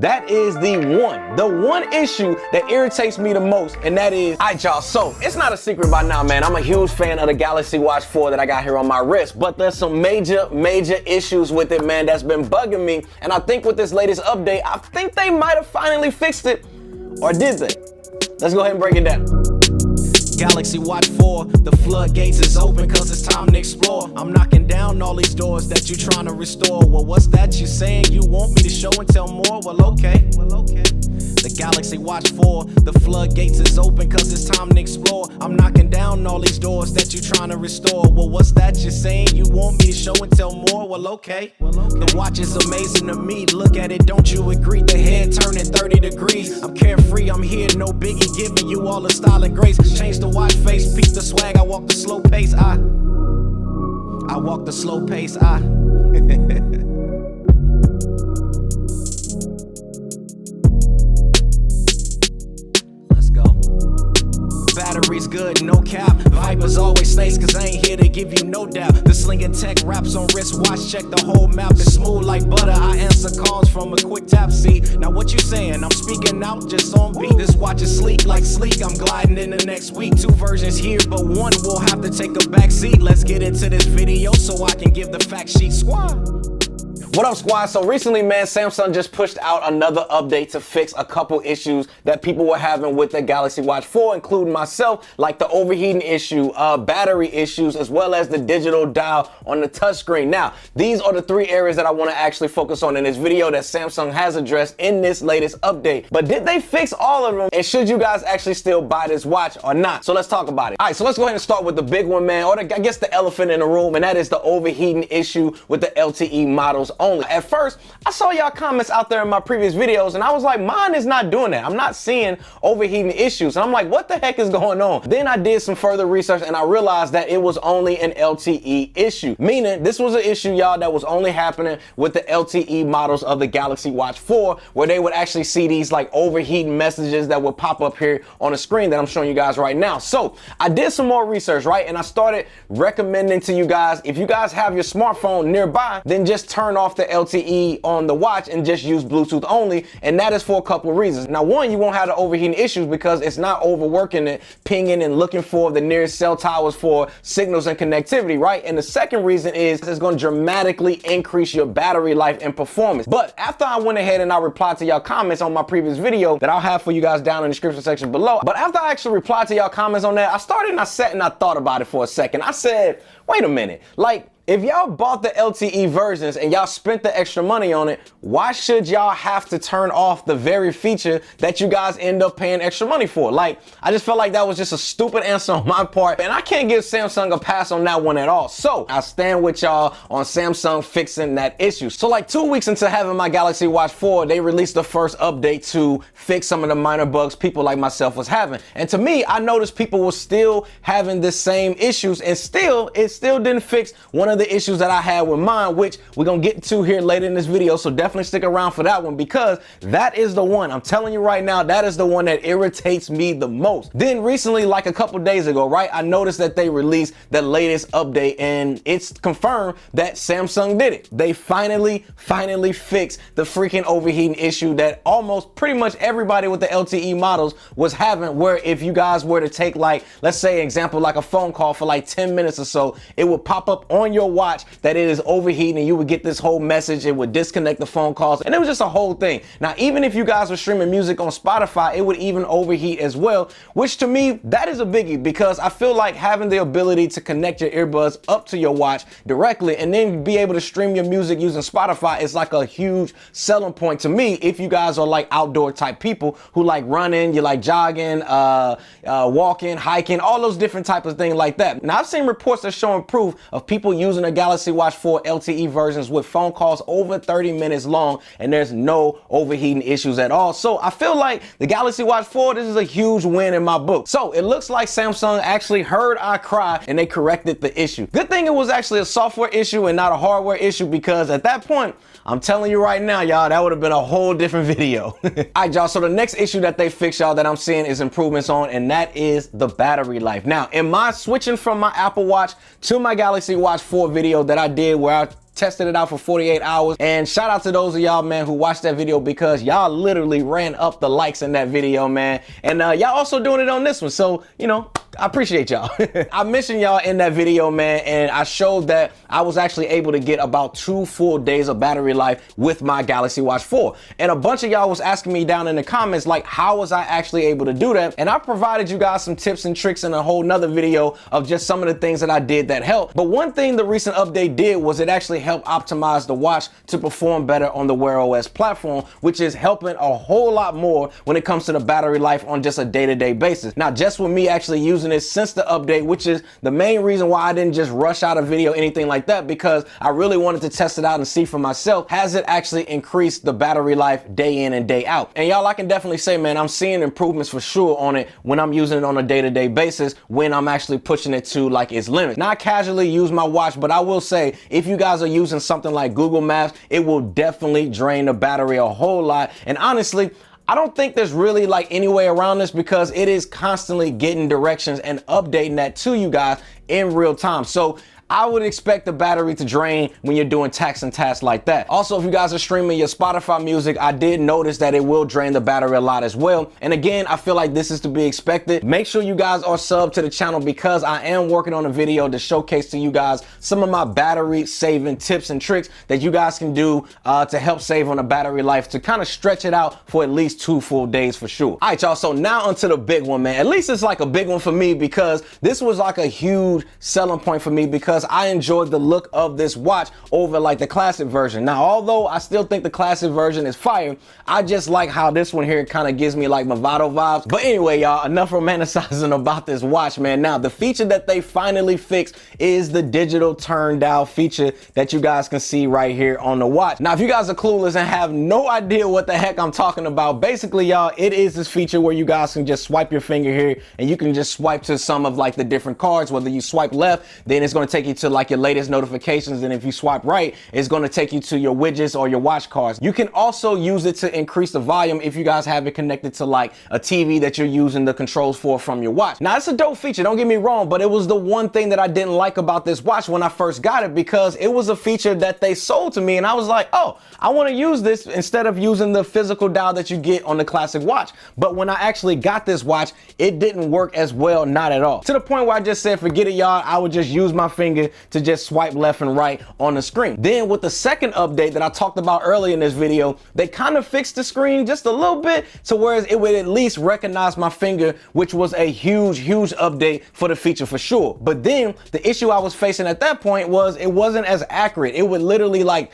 That is the one issue that irritates me the most, and that is, alright y'all, so it's not a secret by now, man. I'm a huge fan of the Galaxy Watch 4 that I got here on my wrist, but there's some major issues with it, man, that's been bugging me, and I think with this latest update, I think they might have finally fixed it, or did they? Let's go ahead and break it down. Galaxy Watch 4, the floodgates is open cause it's time to explore. I'm knocking down all these doors that you trying to restore. Well, what's that you saying? You want me to show and tell more? Well, okay. The Galaxy Watch 4, the floodgates is open cause it's time to explore. I'm knocking down all these doors that you trying to restore. Well, what's that you're saying? You want me to show and tell more? Well, okay. The watch is amazing to me. Look at it, don't you agree? The head turning 30 degrees. I'm carefree, I'm here, no biggie, giving you all the style and grace. Change the watch face, peep the swag, I walk the slow pace. I walk the slow pace. Battery's good, no cap. Vipers always snakes, cause I ain't here to give you no doubt. The slinging tech wraps on wristwatch, check the whole map. It's smooth like butter, I answer calls from a quick tap. See, now what you saying? I'm speaking out just on beat. This watch is sleek like sleek, I'm gliding in the next week. 2 versions here, but one will have to take a back seat. Let's get into this video so I can give the fact sheet. Squad. What up, squad? So recently, man, Samsung just pushed out another update to fix a couple issues that people were having with the Galaxy Watch 4, including myself, like the overheating issue, battery issues, as well as the digital dial on the touchscreen. Now, these are the 3 areas that I want to actually focus on in this video that Samsung has addressed in this latest update. But did they fix all of them? And should you guys actually still buy this watch or not? So let's talk about it. All right, so let's go ahead and start with the big one, man, or I guess the elephant in the room, and that is the overheating issue with the LTE models only. At first, I saw y'all comments out there in my previous videos, and I was like, mine is not doing that. I'm not seeing overheating issues. And I'm like, what the heck is going on? Then I did some further research, and I realized that it was only an LTE issue. Meaning, this was an issue, y'all, that was only happening with the LTE models of the Galaxy Watch 4, where they would actually see these like overheating messages that would pop up here on the screen that I'm showing you guys right now. So I did some more research, right? And I started recommending to you guys, if you guys have your smartphone nearby, then just turn off the LTE on the watch and just use Bluetooth only, and that is for a couple of reasons. Now, one, you won't have the overheating issues because it's not overworking it, pinging and looking for the nearest cell towers for signals and connectivity, right? And the second reason is it's going to dramatically increase your battery life and performance. But after I went ahead and I replied to y'all comments on my previous video that I'll have for you guys down in the description section below, but after I actually replied to y'all comments on that, I started and I sat and I thought about it for a second. I said, wait a minute, like, if y'all bought the LTE versions and y'all spent the extra money on it, why should y'all have to turn off the very feature that you guys end up paying extra money for? Like, I just felt like that was just a stupid answer on my part, and I can't give Samsung a pass on that one at all. So I stand with y'all on Samsung fixing that issue. So like 2 weeks into having my Galaxy Watch 4, they released the first update to fix some of the minor bugs people like myself was having. And to me, I noticed people were still having the same issues, and it still didn't fix one of the issues that I had with mine, which we're gonna get to here later in this video, so definitely stick around for that one, because that is the one, I'm telling you right now, that is the one that irritates me the most. Then recently, like a couple days ago, right, I noticed that they released the latest update, and it's confirmed that Samsung did it. They finally fixed the freaking overheating issue that almost pretty much everybody with the LTE models was having, where if you guys were to take, like, let's say example, like a phone call for like 10 minutes or so, it would pop up on your watch that it is overheating, and you would get this whole message. It would disconnect the phone calls, and it was just a whole thing. Now, even if you guys were streaming music on Spotify, it would even overheat as well, which to me, that is a biggie, because I feel like having the ability to connect your earbuds up to your watch directly and then be able to stream your music using Spotify is like a huge selling point to me if you guys are like outdoor type people who like running, you like jogging, walking, hiking, all those different types of things like that. Now, I've seen reports that showing proof of people using a Galaxy Watch 4 LTE versions with phone calls over 30 minutes long, and there's no overheating issues at all. So I feel like the Galaxy Watch 4, this is a huge win in my book. So it looks like Samsung actually heard our cry and they corrected the issue. Good thing it was actually a software issue and not a hardware issue, because at that point, I'm telling you right now, y'all, that would have been a whole different video. All right, y'all, so the next issue that they fixed, y'all, that I'm seeing is improvements on, and that is the battery life. Now, in my switching from my Apple Watch to my Galaxy Watch 4 video that I did where I tested it out for 48 hours. And shout out to those of y'all, man, who watched that video, because y'all literally ran up the likes in that video, man. And y'all also doing it on this one. So, you know, I appreciate y'all. I mentioned y'all in that video, man, and I showed that I was actually able to get about 2 full days of battery life with my Galaxy Watch 4. And a bunch of y'all was asking me down in the comments, like, how was I actually able to do that? And I provided you guys some tips and tricks in a whole nother video of just some of the things that I did that helped. But one thing the recent update did was it actually helped optimize the watch to perform better on the Wear OS platform, which is helping a whole lot more when it comes to the battery life on just a day-to-day basis. Now, just with me actually using it since the update, which is the main reason why I didn't just rush out a video, anything like that, because I really wanted to test it out and see for myself, has it actually increased the battery life day in and day out? And y'all, I can definitely say, man, I'm seeing improvements for sure on it when I'm using it on a day-to-day basis, when I'm actually pushing it to like its limits. Not casually use my watch, but I will say, if you guys are using something like Google Maps, it will definitely drain the battery a whole lot. And honestly, I don't think there's really like any way around this, because it is constantly getting directions and updating that to you guys in real time. So I would expect the battery to drain when you're doing taxing tasks like that. Also, if you guys are streaming your Spotify music, I did notice that it will drain the battery a lot as well. And again, I feel like this is to be expected. Make sure you guys are subbed to the channel, because I am working on a video to showcase to you guys some of my battery saving tips and tricks that you guys can do to help save on the battery life, to kind of stretch it out for at least 2 full days for sure. All right, y'all, so now onto the big one, man. At least it's like a big one for me, because this was like a huge selling point for me, because I enjoyed the look of this watch over like the classic version. Now, although I still think the classic version is fire, I just like how this one here kind of gives me like Movado vibes. But anyway, y'all, enough romanticizing about this watch, man. Now, the feature that they finally fixed is the digital turn dial feature that you guys can see right here on the watch. Now, if you guys are clueless and have no idea what the heck I'm talking about, basically, y'all, it is this feature where you guys can just swipe your finger here and you can just swipe to some of like the different cards. Whether you swipe left, then it's going to take you to like your latest notifications, and if you swipe right, it's going to take you to your widgets or your watch cards. You can also use it to increase the volume if you guys have it connected to like a TV that you're using the controls for from your watch. Now, it's a dope feature, don't get me wrong, but it was the one thing that I didn't like about this watch when I first got it, because it was a feature that they sold to me and I was like, oh, I want to use this instead of using the physical dial that you get on the classic watch. But when I actually got this watch, it didn't work as well, not at all. To the point where I just said, forget it, y'all. I would just use my finger to just swipe left and right on the screen. Then with the second update that I talked about earlier in this video, they kind of fixed the screen just a little bit to where it would at least recognize my finger, which was a huge update for the feature for sure. But then the issue I was facing at that point was it wasn't as accurate. It would literally like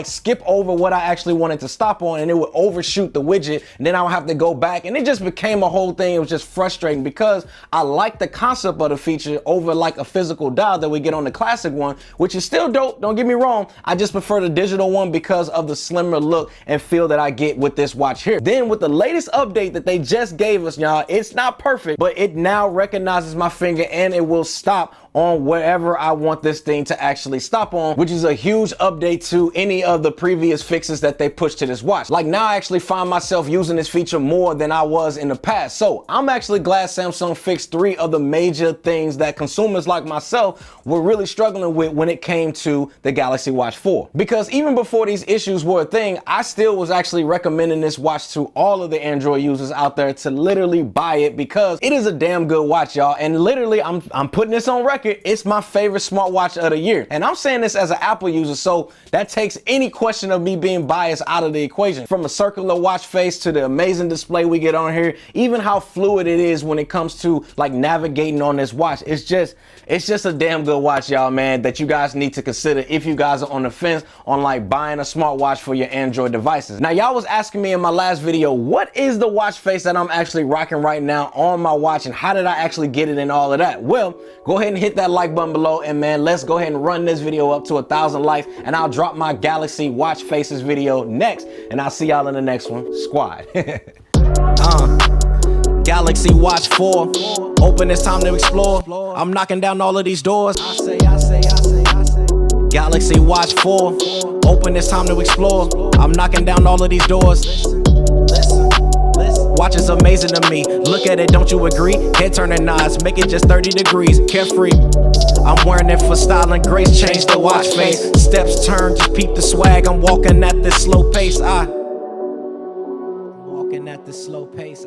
skip over what I actually wanted to stop on, and it would overshoot the widget, and then I would have to go back, and it just became a whole thing. It was just frustrating, because I like the concept of the feature over like a physical dial that we get on the classic one, which is still dope, don't get me wrong. I just prefer the digital one because of the slimmer look and feel that I get with this watch here. Then with the latest update that they just gave us, y'all, it's not perfect, but it now recognizes my finger and it will stop on wherever I want this thing to actually stop on, which is a huge update to any of the previous fixes that they pushed to this watch. Like, now I actually find myself using this feature more than I was in the past. So I'm actually glad Samsung fixed 3 of the major things that consumers like myself were really struggling with when it came to the Galaxy Watch 4. Because even before these issues were a thing, I still was actually recommending this watch to all of the Android users out there to literally buy it, because it is a damn good watch, y'all. And literally, I'm putting this on record, it's my favorite smartwatch of the year. And I'm saying this as an Apple user, so that takes any question of me being biased out of the equation. From a circular watch face to the amazing display we get on here, even how fluid it is when it comes to like navigating on this watch. It's just a damn good watch, y'all, man, that you guys need to consider if you guys are on the fence on like buying a smartwatch for your Android devices. Now, y'all was asking me in my last video, what is the watch face that I'm actually rocking right now on my watch, and how did I actually get it and all of that? Well, go ahead and hit that like button below, and man, let's go ahead and run this video up to 1,000 likes, and I'll drop my Galaxy watch faces video next, and I'll see y'all in the next one. Squad. Galaxy Watch 4, open, it's time to explore. I'm knocking down all of these doors. I say. Galaxy Watch 4, open, it's time to explore. I'm knocking down all of these doors. Listen. Watch is amazing to me. Look at it, don't you agree? Head turning nods, make it just 30 degrees. Carefree. I'm wearing it for style and grace, change the watch face. Steps turn, just peep the swag. I'm walking at this slow pace. I'm walking at this slow pace.